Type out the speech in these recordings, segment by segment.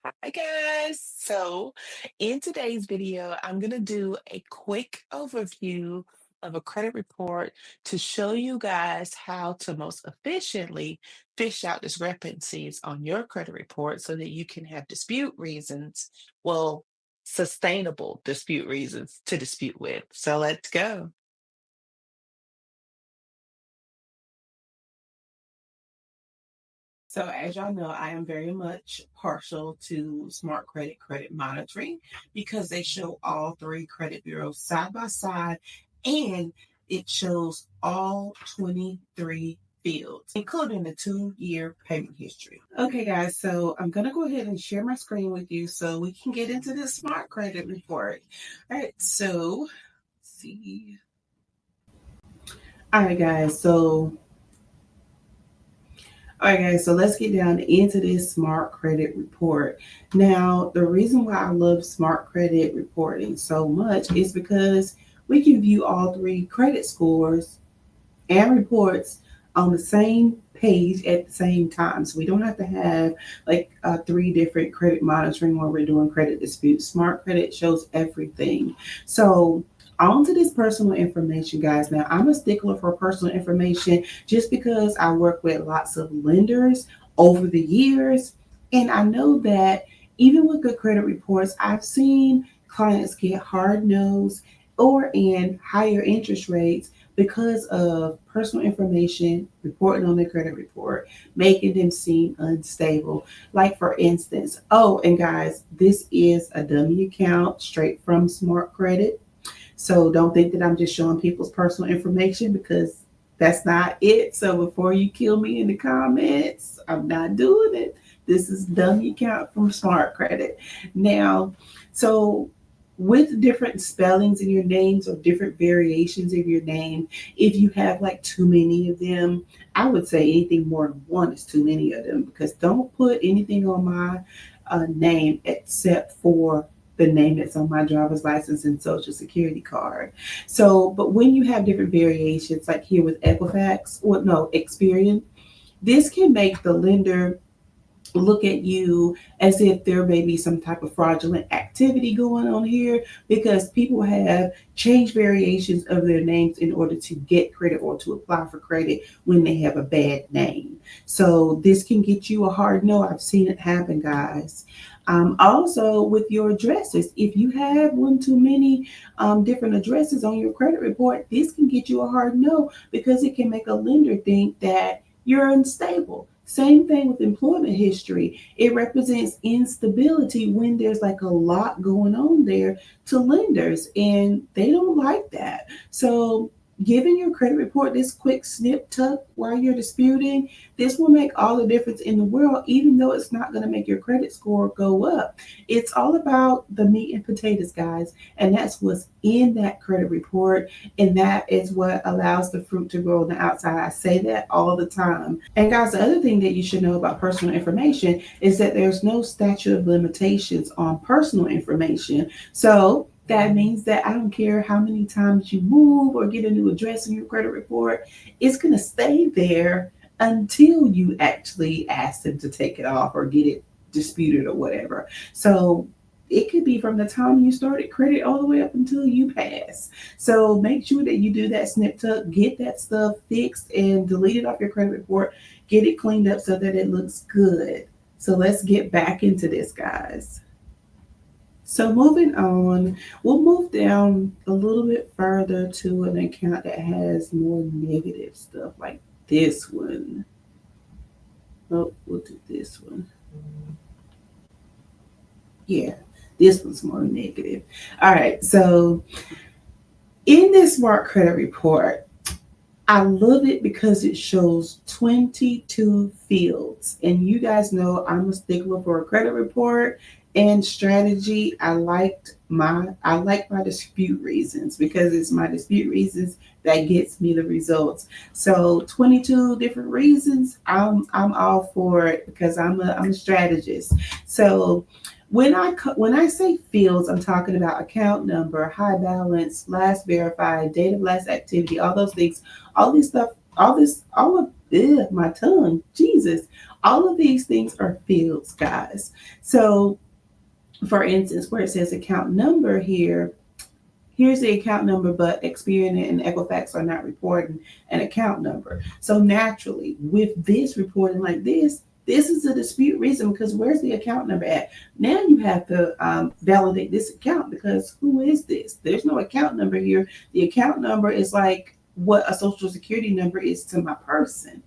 Hi guys. So in today's video, I'm going to do a quick overview of a credit report to show you guys how to most efficiently fish out discrepancies on your credit report so that you can have dispute reasons, well, sustainable dispute reasons to dispute with. So let's go. So as y'all know, I am very much partial to smart credit monitoring because they show all three credit bureaus side by side and it shows all 23 fields, including the 2-year payment history. Okay, guys, so I'm going to go ahead and share my screen with you so we can get into the smart credit report. All right, so let's see. All right, guys, so let's get down into this smart credit report. Now, the reason why I love smart credit reporting so much is because we can view all three credit scores and reports on the same page at the same time. So we don't have to have like three different credit monitoring when we're doing credit disputes. Smart credit shows everything. So on to this personal information, guys. Now, I'm a stickler for personal information just because I work with lots of lenders over the years. And I know that even with good credit reports, I've seen clients get hard nosed or in higher interest rates because of personal information reporting on their credit report, making them seem unstable. Like, for instance, oh, and guys, this is a dummy account straight from Smart Credit. So don't think that I'm just showing people's personal information because that's not it. So before you kill me in the comments, I'm not doing it. This is dummy account from Smart Credit. Now, so with different spellings in your names or different variations of your name, if you have like too many of them, I would say anything more than one is too many of them, because don't put anything on my name except for the name that's on my driver's license and social security card. So, but when you have different variations, like here with Equifax, or no, Experian, this can make the lender look at you as if there may be some type of fraudulent activity going on here, because people have changed variations of their names in order to get credit or to apply for credit when they have a bad name. So this can get you a hard no. I've seen it happen, guys. Also, with your addresses, if you have one too many different addresses on your credit report, this can get you a hard no because it can make a lender think that you're unstable. Same thing with employment history. It represents instability when there's like a lot going on there to lenders, and they don't like that. So giving your credit report this quick snip tuck while you're disputing, this will make all the difference in the world, even though it's not going to make your credit score go up. It's all about the meat and potatoes, guys, and that's what's in that credit report, and that is what allows the fruit to grow on the outside. I say that all the time. And guys, the other thing that you should know about personal information is that there's no statute of limitations on personal information. So that means that I don't care how many times you move or get a new address in your credit report, it's going to stay there until you actually ask them to take it off or get it disputed or whatever. So it could be from the time you started credit all the way up until you pass. So make sure that you do that snip tuck, get that stuff fixed and delete it off your credit report, get it cleaned up so that it looks good. So let's get back into this, guys. So moving on, we'll move down a little bit further to an account that has more negative stuff like this one. Oh, we'll do this one. Yeah, this one's more negative. All right, so in this smart credit report, I love it because it shows 22 fields. And you guys know I'm a stickler for a credit report and strategy. I like my dispute reasons because it's my dispute reasons that gets me the results. So 22 different reasons, I'm all for it because I'm a strategist. So when I say fields, I'm talking about account number, high balance, last verified, date of last activity, all those things, all this stuff, all of ugh, my tongue, Jesus. All of these things are fields, guys. So, for instance, where it says account number here, here's the account number, but Experian and Equifax are not reporting an account number. So naturally, with this reporting like this is a dispute reason because where's the account number at? Now you have to validate this account because who is this? There's no account number here. The account number is like what a social security number is to my person.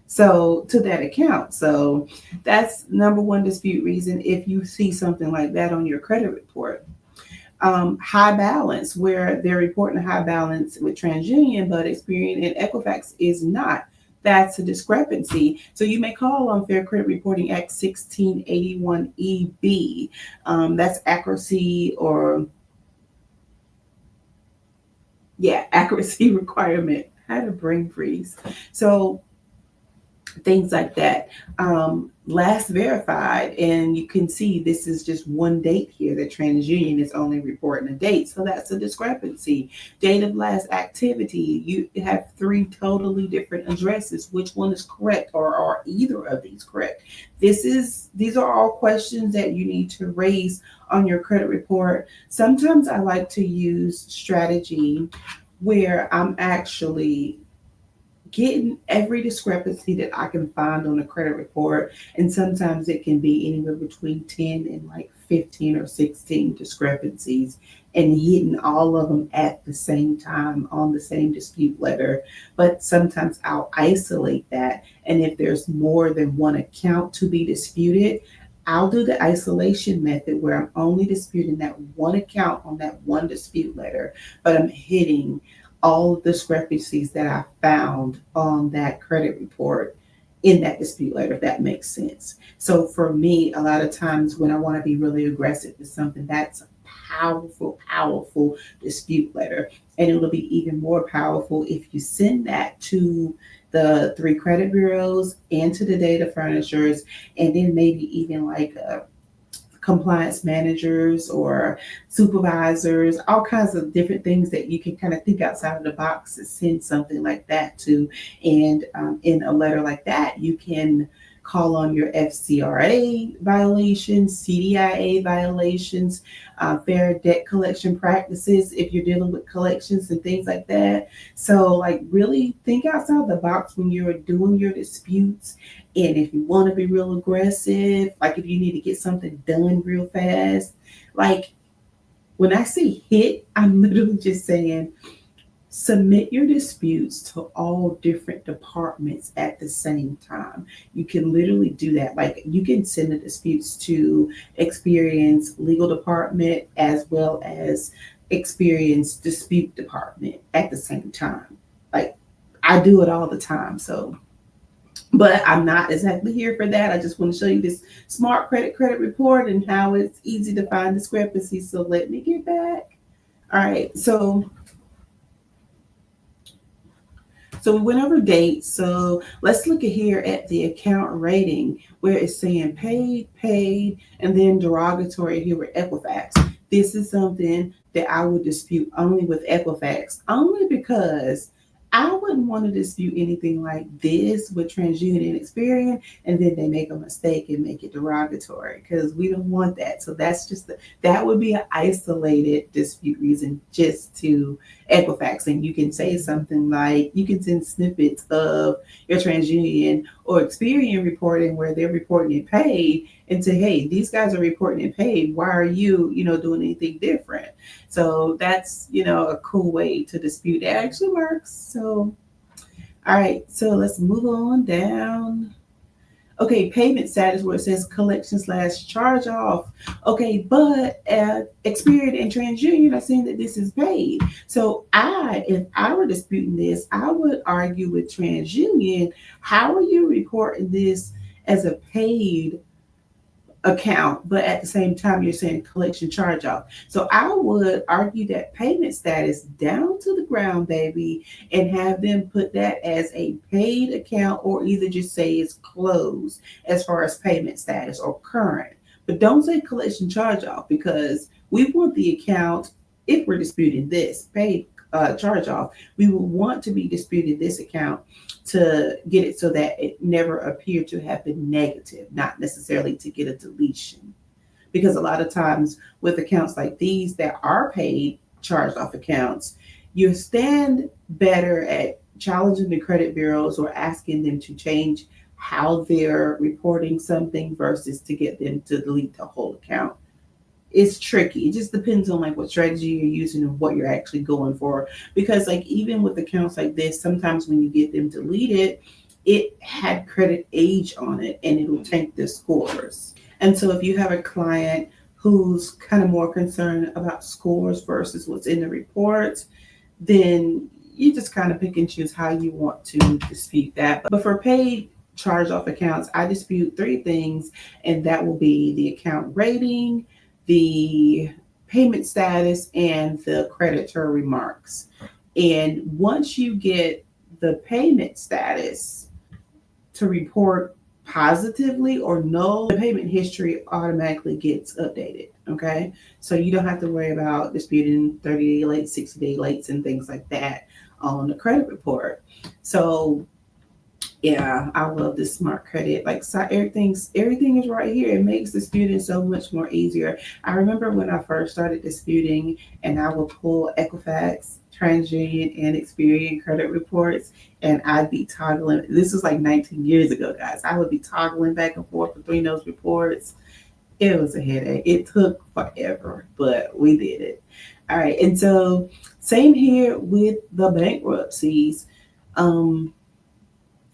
So to that account. So that's number one dispute reason if you see something like that on your credit report. High balance, where they're reporting a high balance with TransUnion, but Experian and Equifax is not. That's a discrepancy. So you may call on Fair Credit Reporting Act 1681EB. That's accuracy or, yeah, accuracy requirement. I had a brain freeze. So things like that. Last verified, and you can see this is just one date here that TransUnion is only reporting a date, so that's a discrepancy. Date of last activity, you have three totally different addresses. Which one is correct, or are either of these correct? These are all questions that you need to raise on your credit report. Sometimes I like to use strategy where I'm actually getting every discrepancy that I can find on a credit report. And sometimes it can be anywhere between 10 and like 15 or 16 discrepancies and hitting all of them at the same time on the same dispute letter. But sometimes I'll isolate that. And if there's more than one account to be disputed, I'll do the isolation method where I'm only disputing that one account on that one dispute letter, but I'm hitting all the discrepancies that I found on that credit report in that dispute letter, if that makes sense. So for me, a lot of times when I want to be really aggressive with something, that's a powerful, powerful dispute letter. And it'll be even more powerful if you send that to the three credit bureaus and to the data furnishers, and then maybe even like a compliance managers or supervisors, all kinds of different things that you can kind of think outside of the box and send something like that to. And in a letter like that, you can call on your FCRA violations, CDIA violations, fair debt collection practices if you're dealing with collections and things like that. So, like, really think outside the box when you're doing your disputes. And if you want to be real aggressive, like if you need to get something done real fast, like when I say hit, I'm literally just saying submit your disputes to all different departments at the same time. You can literally do that. Like you can send the disputes to Experian's legal department as well as Experian's dispute department at the same time. Like I do it all the time. So but I'm not exactly here for that. I just want to show you this smart credit report and how it's easy to find discrepancies. So let me get back. All right. So we went over dates. So let's look at here at the account rating where it's saying paid, and then derogatory here with Equifax. This is something that I would dispute only with Equifax, only because I wouldn't want to dispute anything like this with TransUnion and Experian, and then they make a mistake and make it derogatory because we don't want that. So that's just that would be an isolated dispute reason just to Equifax, and you can say something like you can send snippets of your TransUnion or Experian reporting where they're reporting it paid, and say, hey, these guys are reporting it paid. Why are you, doing anything different? So that's, a cool way to dispute. It actually works. So, all right. So let's move on down. Okay, payment status where it says collection/charge off. Okay, but Experian and TransUnion are saying that this is paid. So if I were disputing this, I would argue with TransUnion, how are you reporting this as a paid account, but at the same time you're saying collection charge off? So I would argue that payment status down to the ground, baby, and have them put that as a paid account, or either just say it's closed as far as payment status or current. But don't say collection charge off, because we want the account, if we're disputing this, paid charge off. We will want to be disputed this account to get it so that it never appeared to have been negative, not necessarily to get a deletion. Because a lot of times with accounts like these that are paid charged off accounts, you stand better at challenging the credit bureaus or asking them to change how they're reporting something versus to get them to delete the whole account. It's tricky. It just depends on like what strategy you're using and what you're actually going for. Because like even with accounts like this, sometimes when you get them deleted, it had credit age on it and it'll tank the scores. And so if you have a client who's kind of more concerned about scores versus what's in the reports, then you just kind of pick and choose how you want to dispute that. But for paid charge off accounts, I dispute three things, and that will be the account rating, the payment status, and the creditor remarks. And once you get the payment status to report positively or no, the payment history automatically gets updated. Okay. So you don't have to worry about disputing 30-day late, 60-day lates, and things like that on the credit report. So yeah, I love this smart credit. Like so everything is right here. It makes disputing so much more easier. I remember when I first started disputing and I would pull Equifax, TransUnion, and Experian credit reports, and I'd be toggling. This was like 19 years ago, guys. I would be toggling back and forth between those reports. It was a headache. It took forever, but we did it. All right. And so same here with the bankruptcies. Um,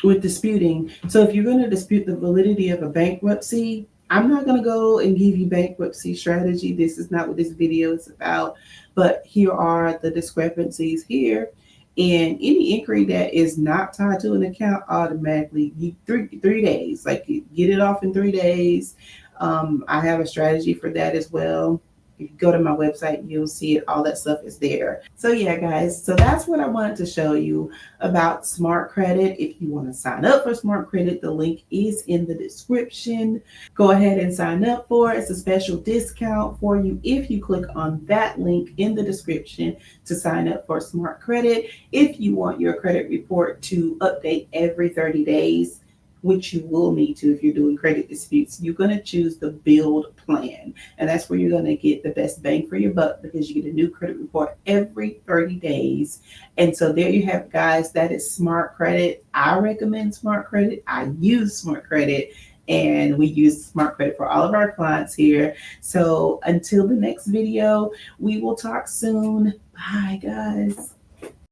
with disputing. So if you're going to dispute the validity of a bankruptcy, I'm not going to go and give you bankruptcy strategy. This is not what this video is about. But here are the discrepancies here. And any inquiry that is not tied to an account automatically, you, 3 days, like you get it off in 3 days. I have a strategy for that as well. If you go to my website, you'll see it. All that stuff is there. So yeah, guys. So that's what I wanted to show you about Smart Credit. If you want to sign up for Smart Credit, the link is in the description. Go ahead and sign up for it. It's a special discount for you if you click on that link in the description to sign up for Smart Credit. If you want your credit report to update every 30 days, which you will need to if you're doing credit disputes, you're going to choose the build plan. And that's where you're going to get the best bang for your buck because you get a new credit report every 30 days. And so there you have it, guys. That is Smart Credit. I recommend Smart Credit. I use Smart Credit. And we use Smart Credit for all of our clients here. So until the next video, we will talk soon. Bye, guys.